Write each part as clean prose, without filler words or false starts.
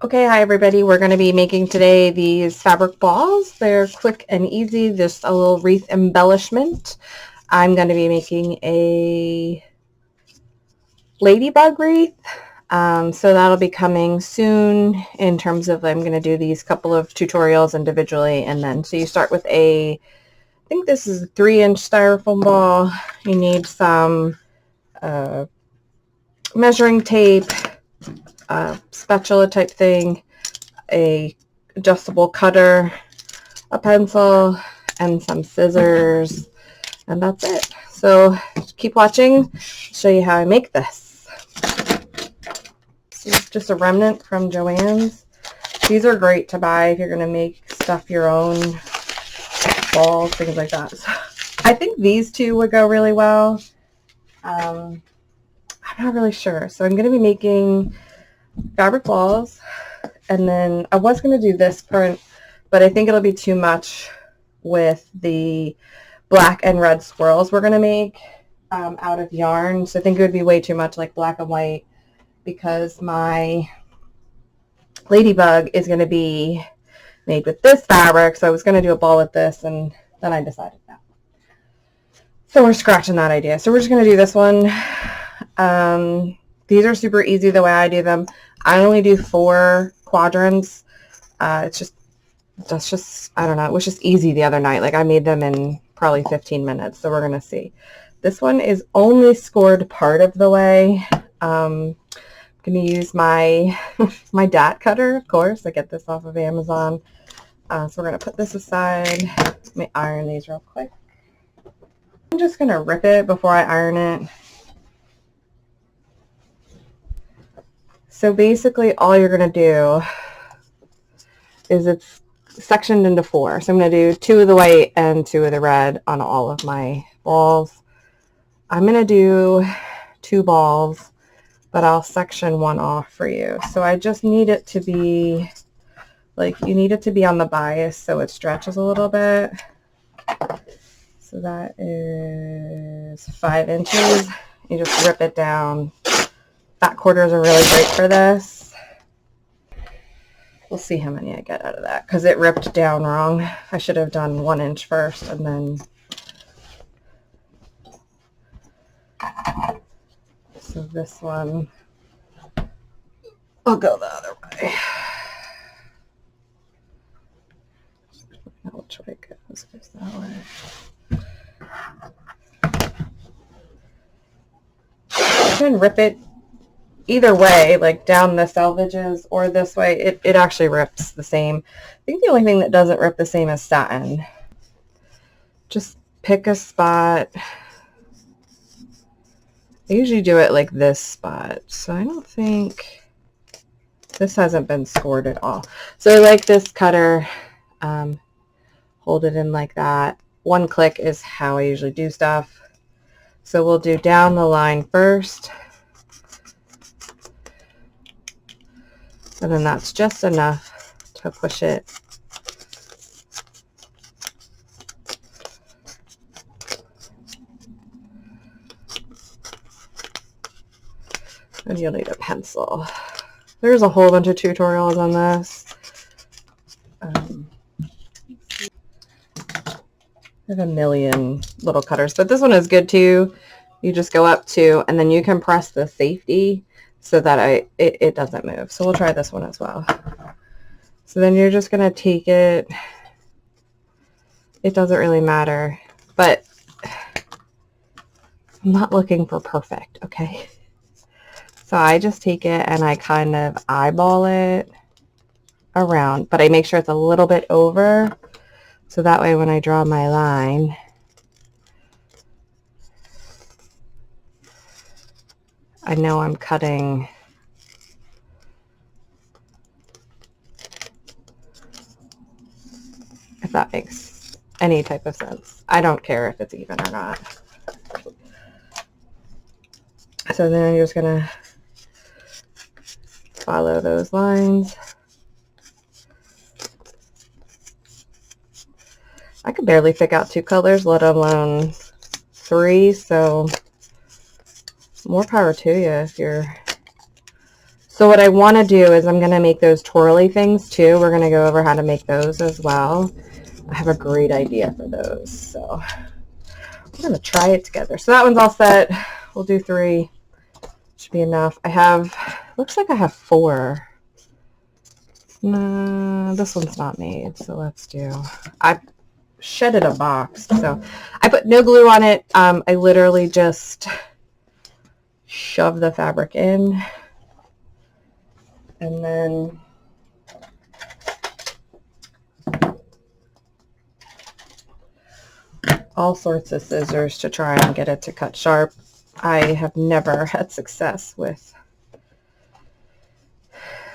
Okay, hi everybody. We're going to be making today these fabric balls. They're quick and easy, just a little wreath embellishment. I'm going to be making a ladybug wreath. So that'll be coming soon in terms of I'm going to do these couple of tutorials individually. And then so you start with I think this is a 3-inch styrofoam ball. You need some measuring tape, spatula type thing, a adjustable cutter, a pencil, and some scissors, and that's it. So keep watching. I'll show you how I make this. This is just a remnant from Joann's. These are great to buy if you're going to make stuff your own, balls, things like that. So I think these two would go really well. I'm not really sure. So I'm going to be making fabric balls, and then I was going to do this print, but I think it'll be too much with the black and red swirls we're going to make out of yarn. So I think it would be way too much like black and white, because my ladybug is going to be made with this fabric. So I was going to do a ball with this, and then I decided no. So we're scratching that idea. So we're just going to do this one. These are super easy the way I do them. I only do 4 quadrants. That's just, I don't know, it was just easy the other night. Like I made them in probably 15 minutes. So we're going to see. This one is only scored part of the way. I'm going to use my, my DAT cutter, of course. I get this off of Amazon. So we're going to put this aside. Let me iron these real quick. I'm just going to rip it before I iron it. So basically all you're going to do is it's sectioned into 4. So I'm going to do 2 of the white and 2 of the red on all of my balls. I'm going to do 2 balls, but I'll section 1 off for you. So I just need it to be, like, you need it to be on the bias so it stretches a little bit. So that is 5 inches. You just rip it down. Fat quarters are really great for this. We'll see how many I get out of that, because it ripped down wrong. I should have done 1 inch first and then. So this one, I'll go the other way. Which way it goes that way. You can rip it either way, like down the selvages or this way. It actually rips the same. I think the only thing that doesn't rip the same is satin. Just pick a spot. I usually do it like this spot, so I don't think this hasn't been scored at all. So I like this cutter. Hold it in like that. 1 click is how I usually do stuff. So we'll do down the line first. And then that's just enough to push it. And you'll need a pencil. There's a whole bunch of tutorials on this. I have a million little cutters, but this one is good too. You just go up to, and then you can press the safety so that it doesn't move. So we'll try this one as well. So then you're just going to take it. It doesn't really matter, but I'm not looking for perfect, okay? So I just take it and I kind of eyeball it around, but I make sure it's a little bit over. So that way when I draw my line, I know I'm cutting if that makes any type of sense. I don't care if it's even or not. So then you're just going to follow those lines. I could barely pick out 2 colors, let alone 3, so more power to you if you're So what I want to do is I'm going to make those twirly things too. We're going to go over how to make those as well. I have a great idea for those. So we're going to try it together. So that one's all set. We'll do 3. Should be enough. I have, looks like I have 4. No, this one's not made. So let's do, I shedded a box. So I put no glue on it. I literally just shove the fabric in. And then all sorts of scissors to try and get it to cut sharp. I have never had success with.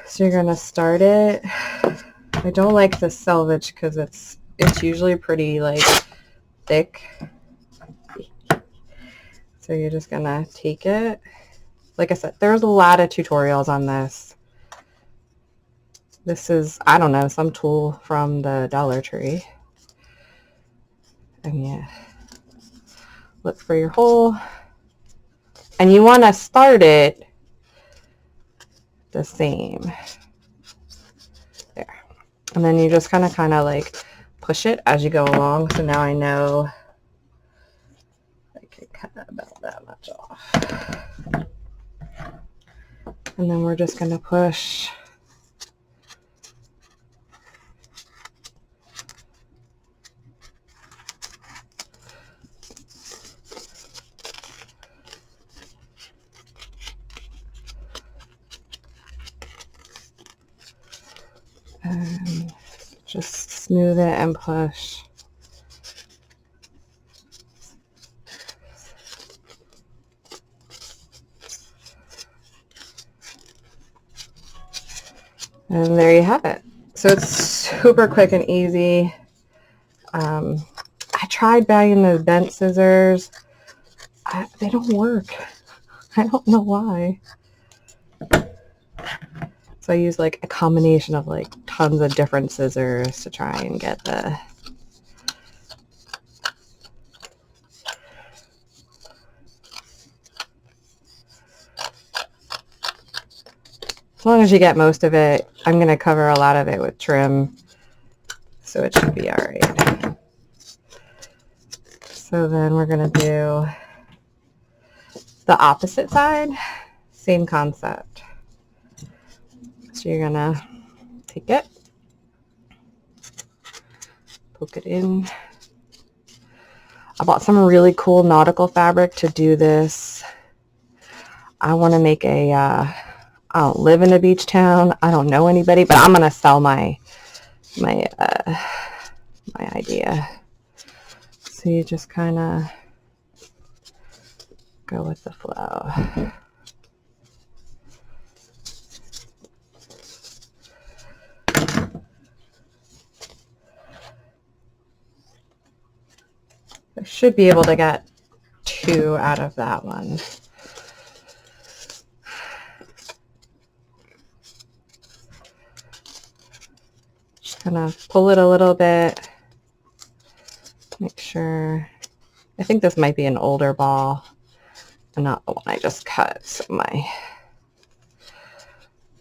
So you're gonna start it. I don't like the selvage because it's usually pretty like thick. So you're just gonna take it. Like I said, there's a lot of tutorials on this. This is, I don't know, some tool from the Dollar Tree. And yeah, look for your hole. And you want to start it the same. There. And then you just kind of like push it as you go along. So now I know I can cut about that much off. And then we're just going to push. And just smooth it and push. And there you have it. So it's super quick and easy. I tried buying those bent scissors. They don't work. I don't know why. So I use like a combination of like tons of different scissors to try and get the as long as you get most of it. I'm going to cover a lot of it with trim, so it should be all right. So then we're going to do the opposite side, same concept. So you're going to take it, poke it in. I bought some really cool nautical fabric to do this. I want to make a, I don't live in a beach town. I don't know anybody, but I'm going to sell my idea. So you just kind of go with the flow. I should be able to get 2 out of that one. Just gonna pull it a little bit. Make sure. I think this might be an older ball and not the one I just cut, so my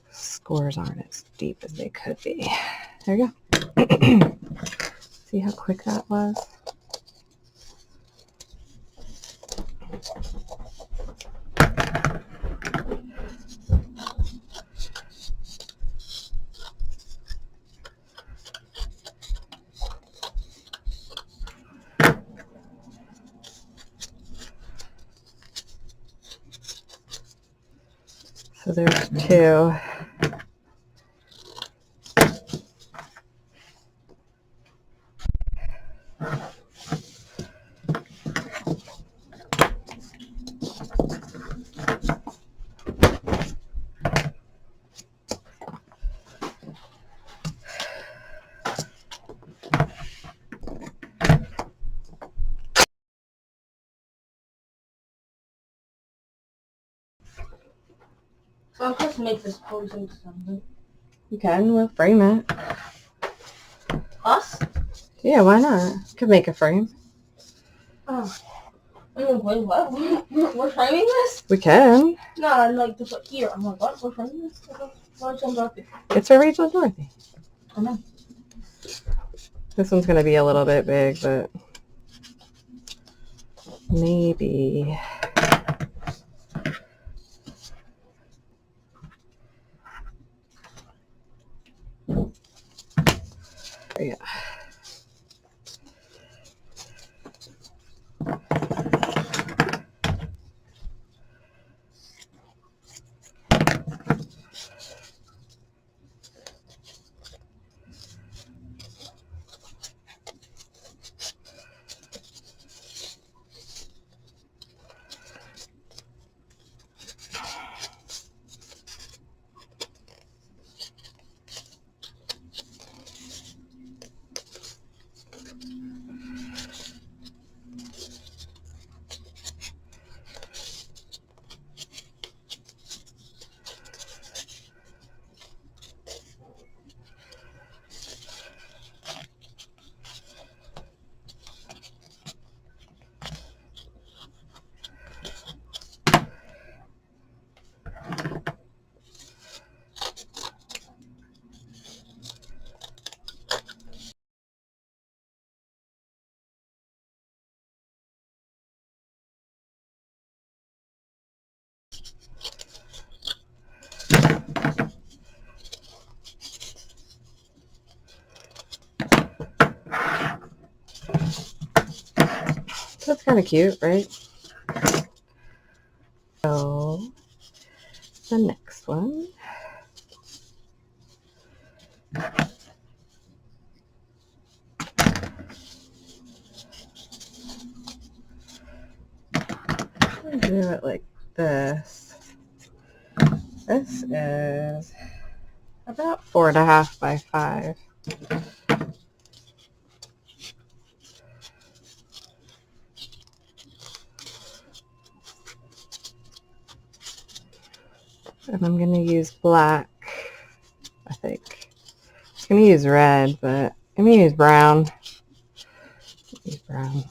scores aren't as deep as they could be. There you go. See how quick that was? So there's 2. So I'm supposed to make this pose into something. You can. We'll frame it. Us? Yeah, why not? Could make a frame. Oh. I'm like, wait, what? We're framing this? We can. No, I'm like, just like here. I'm like, what? We're framing this? It's for Rachel and Dorothy. I know. This one's going to be a little bit big, but maybe. Yeah. That's kind of cute, right? So, the next one. I'll do it like this. This is about 4.5 by 5. And I'm going to use black, I think. I was going to use red, but I'm going to use brown. Use brown.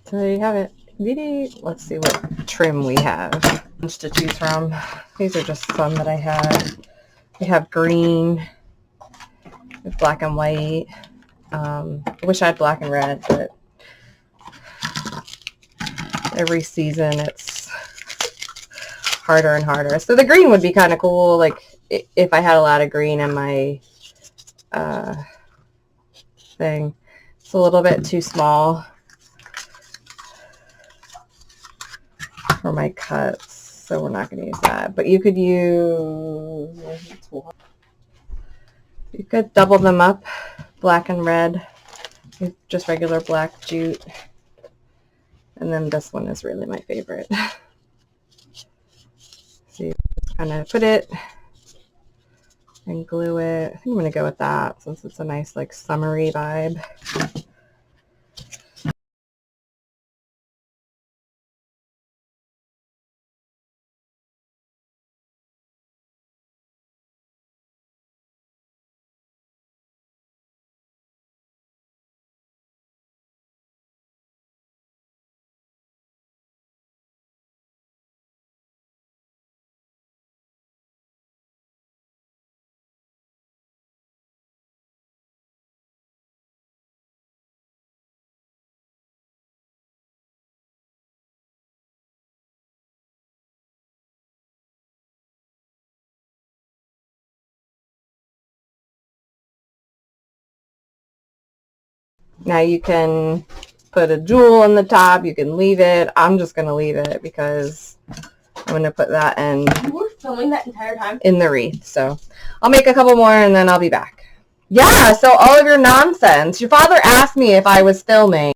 So there you have it. Let's see what trim we have to choose from. These are just some that I had. We have green with black and white. I wish I had black and red, but every season it's harder and harder. So the green would be kind of cool, like if I had a lot of green in my thing. It's a little bit too small for my cuts, so we're not going to use that. But you could double them up, black and red, just regular black jute. And then this one is really my favorite. So you just kind of put it and glue it. I think I'm going to go with that since it's a nice like summery vibe. Now you can put a jewel on the top, you can leave it. I'm just going to leave it because I'm going to put that in. You were filming that entire time? In the wreath. So I'll make a couple more and then I'll be back. Yeah, so all of your nonsense. Your father asked me if I was filming.